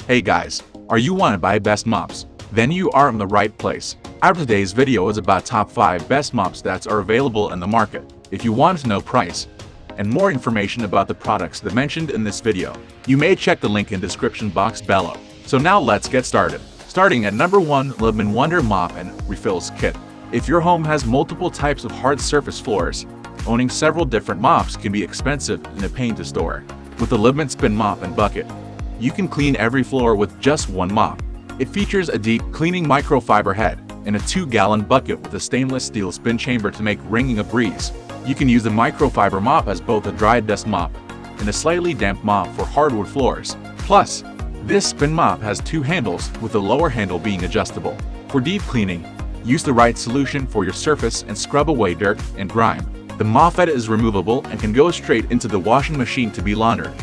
Hey guys, are you want to buy best mops? Then you are in the right place. Our today's video is about top 5 best mops that are available in the market. If you want to know price and more information about the products that mentioned in this video, you may check the link in description box below. So now let's get started. Starting at number 1, Liebman Wonder Mop and Refills Kit. If your home has multiple types of hard surface floors, owning several different mops can be expensive and a pain to store. With the Liebman Spin Mop and Bucket, you can clean every floor with just one mop. It features a deep cleaning microfiber head and a 2-gallon bucket with a stainless steel spin chamber to make wringing a breeze. You can use the microfiber mop as both a dry dust mop and a slightly damp mop for hardwood floors. Plus, this spin mop has 2 handles, with the lower handle being adjustable. For deep cleaning, use the right solution for your surface and scrub away dirt and grime. The mop head is removable and can go straight into the washing machine to be laundered.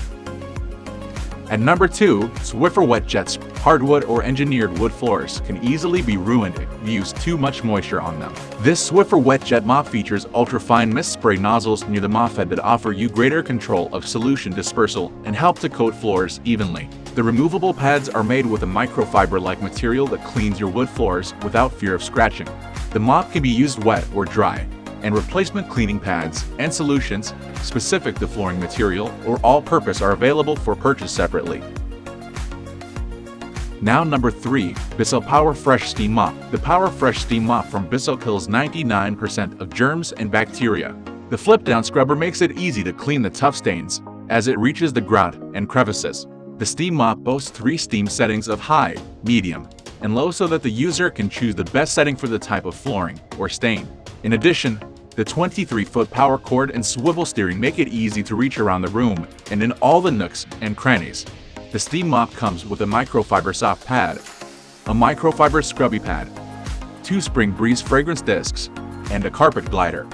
At number 2, Swiffer Wet Jets. Hardwood or engineered wood floors can easily be ruined if you use too much moisture on them. This Swiffer Wet Jet mop features ultra-fine mist spray nozzles near the mop head that offer you greater control of solution dispersal and help to coat floors evenly. The removable pads are made with a microfiber-like material that cleans your wood floors without fear of scratching. The mop can be used wet or dry, and replacement cleaning pads and solutions specific to flooring material or all-purpose are available for purchase separately. Now number 3, Bissell Power Fresh Steam Mop. The Power Fresh Steam Mop from Bissell kills 99% of germs and bacteria. The flip-down scrubber makes it easy to clean the tough stains as it reaches the grout and crevices. The steam mop boasts 3 steam settings of high, medium, and low so that the user can choose the best setting for the type of flooring or stain. In addition, the 23-foot power cord and swivel steering make it easy to reach around the room and in all the nooks and crannies. The steam mop comes with a microfiber soft pad, a microfiber scrubby pad, 2 Spring Breeze fragrance discs, and a carpet glider.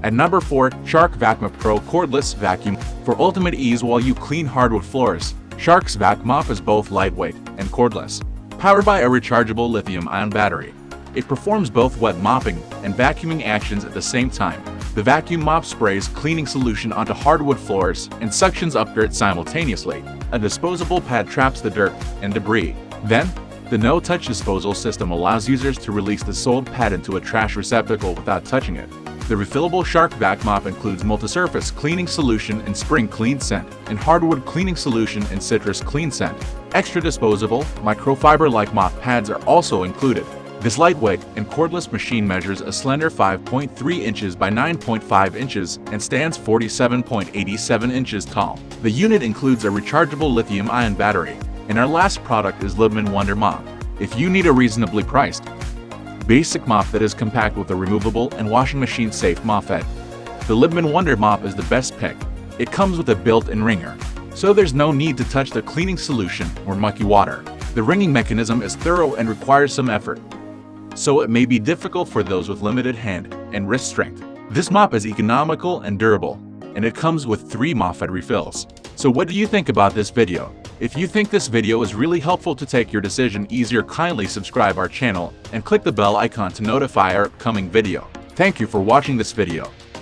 At number 4, Shark Vac Pro Cordless Vacuum. For ultimate ease while you clean hardwood floors, Shark's Vac Mop is both lightweight and cordless. Powered by a rechargeable lithium-ion battery, it performs both wet mopping and vacuuming actions at the same time. The vacuum mop sprays cleaning solution onto hardwood floors and suctions up dirt simultaneously. A disposable pad traps the dirt and debris. Then, the no-touch disposal system allows users to release the soiled pad into a trash receptacle without touching it. The refillable Shark Vac Mop includes multi-surface cleaning solution and spring clean scent, and hardwood cleaning solution and citrus clean scent. Extra disposable, microfiber-like mop pads are also included. This lightweight and cordless machine measures a slender 5.3 inches by 9.5 inches and stands 47.87 inches tall. The unit includes a rechargeable lithium-ion battery. And our last product is Liebman Wonder Mop. If you need a reasonably priced, basic mop that is compact with a removable and washing machine safe mop head, the Liebman Wonder Mop is the best pick. It comes with a built-in wringer, so there's no need to touch the cleaning solution or mucky water. The wringing mechanism is thorough and requires some effort, so it may be difficult for those with limited hand and wrist strength. This mop is economical and durable, and it comes with 3 mop head refills. So what do you think about this video? If you think this video is really helpful to take your decision easier, kindly subscribe our channel and click the bell icon to notify our upcoming video. Thank you for watching this video.